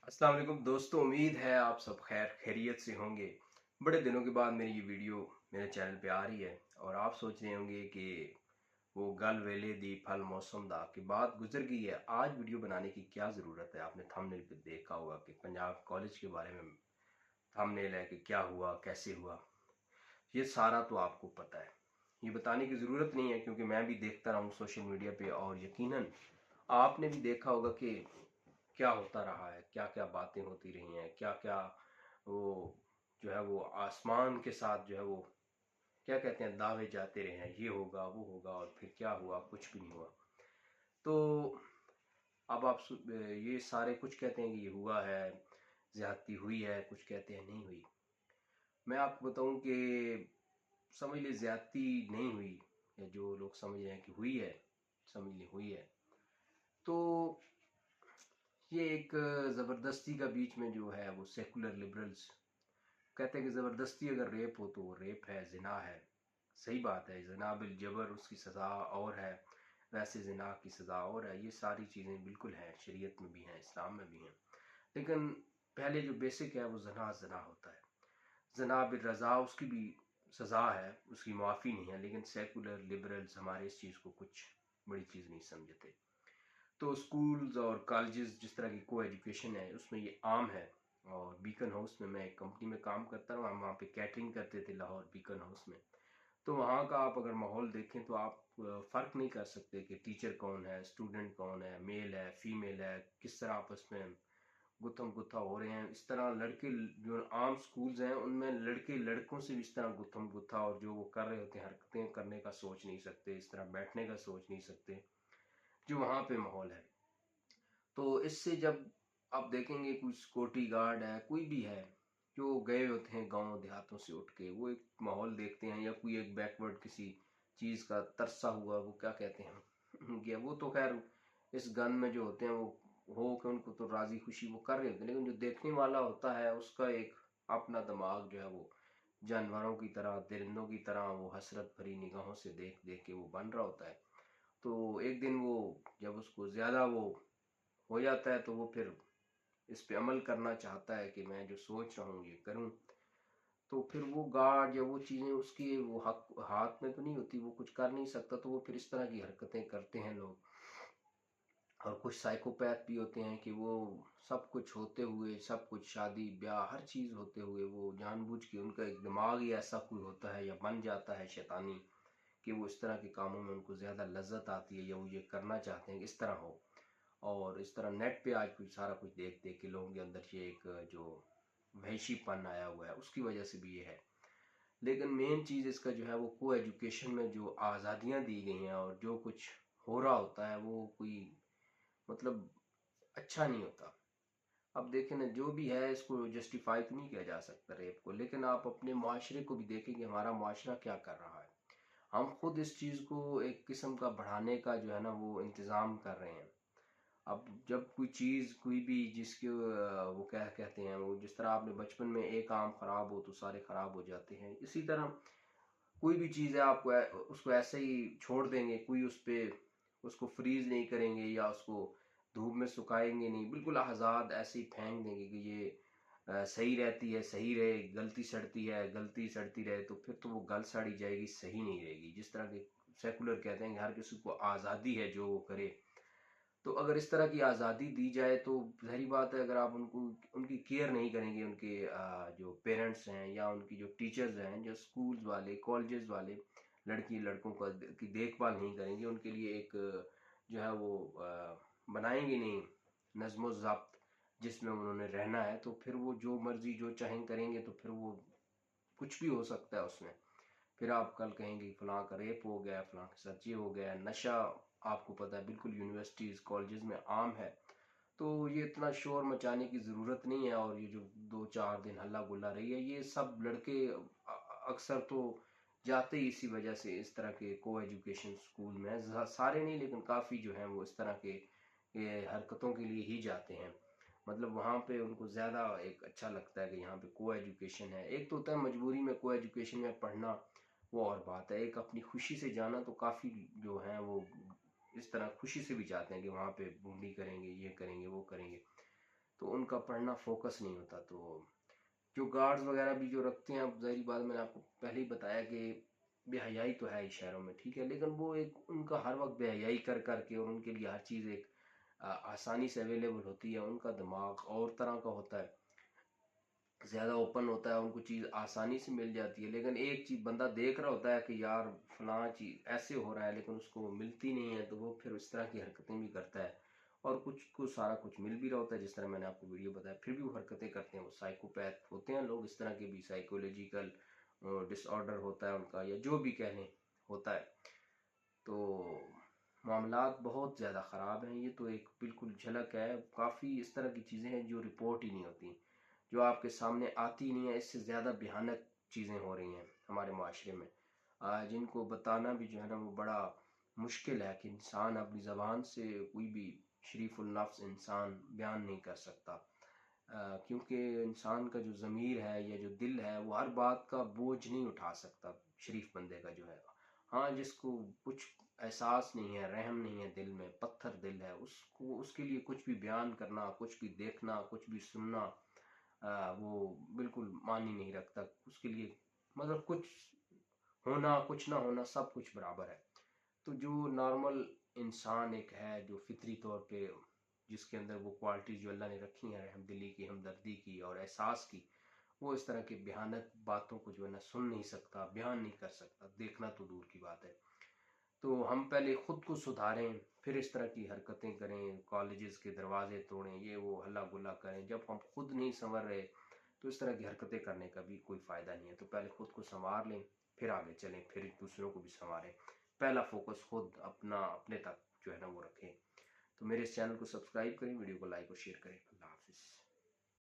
अस्सलाम वालेकुम दोस्तों, उम्मीद है आप सब खैर खैरियत से होंगे। बड़े दिनों के बाद मेरी ये वीडियो मेरे चैनल पे आ रही है और आप सोच रहे होंगे कि वो गल वेले दी फल मौसम दा की बात गुजर गई है, आज वीडियो बनाने की क्या ज़रूरत है। आपने थंबनेल पे देखा होगा कि पंजाब कॉलेज के बारे में थंबनेल है कि क्या हुआ कैसे हुआ, ये सारा तो आपको पता है। ये बताने की ज़रूरत नहीं है क्योंकि मैं भी देखता रहा हूँ सोशल मीडिया पे और यकीनन आपने भी देखा होगा कि क्या होता रहा है, क्या क्या बातें होती रही हैं, क्या क्या वो जो है वो आसमान के साथ जो है वो क्या कहते हैं दावे जाते रहे हैं, ये होगा वो होगा और फिर क्या हुआ, कुछ भी नहीं हुआ। तो अब ये सारे कुछ कहते हैं कि ये हुआ है, ज्यादती हुई है, कुछ कहते हैं नहीं हुई। मैं आपको बताऊं कि समझ ले ज्यादती नहीं हुई, या जो लोग समझ रहे हैं कि हुई है, समझ ले हुई है। तो ये एक ज़बरदस्ती का बीच में जो है वो सेकुलर लिबरल्स कहते हैं कि ज़बरदस्ती अगर रेप हो तो वो रेप है, जिना है। सही बात है, जिना बिल जबर उसकी सज़ा और है, वैसे जिना की सज़ा और है। ये सारी चीज़ें बिल्कुल हैं, शरीयत में भी हैं, इस्लाम में भी हैं। लेकिन पहले जो बेसिक है वो जना जना होता है। जना बिल रज़ा उसकी भी सज़ा है, उसकी माफ़ी नहीं है। लेकिन सेकुलर लिबरल्स हमारे इस चीज़ को कुछ बड़ी चीज़ नहीं समझते। तो स्कूल्स और कॉलेजेस जिस तरह की को एजुकेशन है उसमें ये आम है। और बीकन हाउस में मैं एक कंपनी में काम करता हूँ, हम वहाँ पे कैटरिंग करते थे लाहौर बीकन हाउस में। तो वहाँ का आप अगर माहौल देखें तो आप फ़र्क नहीं कर सकते कि टीचर कौन है, स्टूडेंट कौन है, मेल है, फीमेल है, किस तरह आपस में गुत्थम गुत्था हो रहे हैं। इस तरह लड़के जो आम स्कूल्स हैं उनमें लड़के लड़कों से भी इस तरह गुत्थम गुत्था और जो वो कर रहे होते हैं हरकतें करने का सोच नहीं सकते, इस तरह बैठने का सोच नहीं सकते, जो वहाँ पे माहौल है। तो इससे जब आप देखेंगे कोई सिक्योरिटी गार्ड है, कोई भी है जो गए होते हैं गांव देहातों से उठ के, वो एक माहौल देखते हैं या कोई एक बैकवर्ड किसी चीज़ का तरसा हुआ, वो क्या कहते हैं गया, वो तो खैर इस गन में जो होते हैं वो हो के उनको तो राजी खुशी वो कर रहे होते हैं। लेकिन जो देखने वाला होता है उसका एक अपना दिमाग जो है वो जानवरों की तरह, दरिंदों की तरह वो हसरत भरी निगाहों से देख देख के वो बन रहा होता है। तो एक दिन वो जब उसको ज़्यादा वो हो जाता है तो वो फिर इस पे अमल करना चाहता है कि मैं जो सोच रहा हूँ ये करूँ। तो फिर वो गार्ड या वो चीज़ें उसकी वो हक हाथ में तो नहीं होती, वो कुछ कर नहीं सकता, तो वो फिर इस तरह की हरकतें करते हैं लोग। और कुछ साइकोपैथ भी होते हैं कि वो सब कुछ होते हुए, सब कुछ शादी ब्याह हर चीज़ होते हुए वो जानबूझ के, उनका एक दिमाग ही ऐसा कोई होता है या बन जाता है शैतानी कि वो इस तरह के कामों में उनको ज़्यादा लज्जत आती है या वो ये करना चाहते हैं कि इस तरह हो। और इस तरह नेट पे आज कुछ सारा कुछ देख देख के लोगों के अंदर ये एक जो वहशीपन आया हुआ है उसकी वजह से भी ये है। लेकिन मेन चीज़ इसका जो है वो को एजुकेशन में जो आज़ादियाँ दी गई हैं और जो कुछ हो रहा होता है वो कोई मतलब अच्छा नहीं होता। अब देखें ना, जो भी है इसको जस्टिफाई तो नहीं किया जा सकता रेप को, लेकिन आप अपने मुआशरे को भी देखें कि हमारा मुआशरा क्या कर रहा है। हम खुद इस चीज़ को एक किस्म का बढ़ाने का जो है ना वो इंतज़ाम कर रहे हैं। अब जब कोई चीज़ कोई भी जिसके वो क्या कहते हैं, वो जिस तरह आपने बचपन में एक आम खराब हो तो सारे खराब हो जाते हैं, इसी तरह कोई भी चीज़ है आपको उसको ऐसे ही छोड़ देंगे, कोई उस पे उसको फ्रीज नहीं करेंगे या उसको धूप में सुखाएंगे नहीं, बिल्कुल आज़ाद ऐसे ही फेंक देंगे कि ये सही रहती है, सही रहे, गलती सड़ती है, गलती सड़ती रहे, तो फिर तो वो गल सड़ी जाएगी, सही नहीं रहेगी। जिस तरह के सेकुलर कहते हैं कि हर किसी को आज़ादी है जो वो करे। तो अगर इस तरह की आज़ादी दी जाए तो ज़ाहिर बात है, अगर आप उनको उनकी केयर नहीं करेंगे, उनके जो पेरेंट्स हैं या उनकी जो टीचर्स हैं, जो स्कूल्स वाले कॉलेजेस वाले लड़की लड़कों का की देखभाल नहीं करेंगे, उनके लिए एक जो है वो बनाएंगे नहीं नज़्म ज़ब्त जिसमें उन्होंने रहना है, तो फिर वो जो मर्जी जो चाहें करेंगे, तो फिर वो कुछ भी हो सकता है उसमें। फिर आप कल कहेंगे फलां का रेप हो गया, फलां के साथ ये हो गया। नशा आपको पता है बिल्कुल यूनिवर्सिटीज़ कॉलेजेस में आम है। तो ये इतना शोर मचाने की ज़रूरत नहीं है। और ये जो 2-4 दिन हल्ला गुल्ला रही है, ये सब लड़के अक्सर तो जाते ही इसी वजह से इस तरह के को एजुकेशन स्कूल में, सारे नहीं लेकिन काफ़ी जो हैं वो इस तरह के ये हरकतों के लिए ही जाते हैं। मतलब वहाँ पे उनको ज़्यादा एक अच्छा लगता है कि यहाँ पे को एजुकेशन है। एक तो होता है मजबूरी में को एजुकेशन में पढ़ना, वो और बात है। एक अपनी खुशी से जाना, तो काफ़ी जो हैं वो इस तरह खुशी से भी जाते हैं कि वहाँ पे बूंदी करेंगे, ये करेंगे, वो करेंगे। तो उनका पढ़ना फोकस नहीं होता। तो जो गार्ड्स वगैरह भी जो रखते हैं, अब ज़ाहिर बात मैंने आपको पहले ही बताया कि बेहयाई तो है ही शहरों में, ठीक है, लेकिन वो एक उनका हर वक्त बेहयाई कर करके, और उनके लिए हर चीज़ एक आसानी से अवेलेबल होती है। उनका दिमाग और तरह का होता है, ज़्यादा ओपन होता है, उनको चीज़ आसानी से मिल जाती है। लेकिन एक चीज़ बंदा देख रहा होता है कि यार फलां चीज़ ऐसे हो रहा है, लेकिन उसको मिलती नहीं है, तो वो फिर इस तरह की हरकतें भी करता है। और कुछ को सारा कुछ मिल भी रहा होता है, जिस तरह मैंने आपको वीडियो बताया, फिर भी वो हरकतें करते हैं। वो साइकोपैथ होते हैं लोग, इस तरह के भी साइकोलॉजिकल डिसऑर्डर होता है उनका, या जो भी कह लें होता है। तो मामलात बहुत ज़्यादा ख़राब हैं। ये तो एक बिल्कुल झलक है, काफ़ी इस तरह की चीज़ें हैं जो रिपोर्ट ही नहीं होती, जो आपके सामने आती नहीं है। इससे ज़्यादा भयानक चीज़ें हो रही हैं हमारे माशरे में, जिनको बताना भी जो है ना वो बड़ा मुश्किल है, कि इंसान अपनी ज़बान से कोई भी शरीफुल नफ्स इंसान बयान नहीं कर सकता। क्योंकि इंसान का जो ज़मीर है या जो दिल है, वो हर बात का बोझ नहीं उठा सकता शरीफ बंदे का जो है। हाँ, जिसको कुछ एहसास नहीं है, रहम नहीं है दिल में, पत्थर दिल है, उसको उसके लिए कुछ भी बयान करना, कुछ भी देखना, कुछ भी सुनना, वो बिल्कुल मानी नहीं रखता उसके लिए। मतलब कुछ होना कुछ ना होना सब कुछ बराबर है। तो जो नॉर्मल इंसान एक है, जो फितरी तौर पे जिसके अंदर वो क्वालिटी जो अल्लाह ने रखी हैं, रहमदिली की, हमदर्दी की और एहसास की, वो इस तरह के भयानक बातों को जो है ना सुन नहीं सकता, बयान नहीं कर सकता, देखना तो दूर की बात है। तो हम पहले खुद को सुधारें, फिर इस तरह की हरकतें करें, कॉलेजेस के दरवाजे तोड़ें, ये वो हल्ला गुल्ला करें। जब हम खुद नहीं संवर रहे, तो इस तरह की हरकतें करने का भी कोई फ़ायदा नहीं है। तो पहले खुद को संवार लें, फिर आगे चलें, फिर दूसरों को भी संवारें। पहला फोकस खुद अपना अपने तक जो है ना वो रखें। तो मेरे इस चैनल को सब्सक्राइब करें, वीडियो को लाइक और शेयर करें। अल्लाह हाफ़िज़।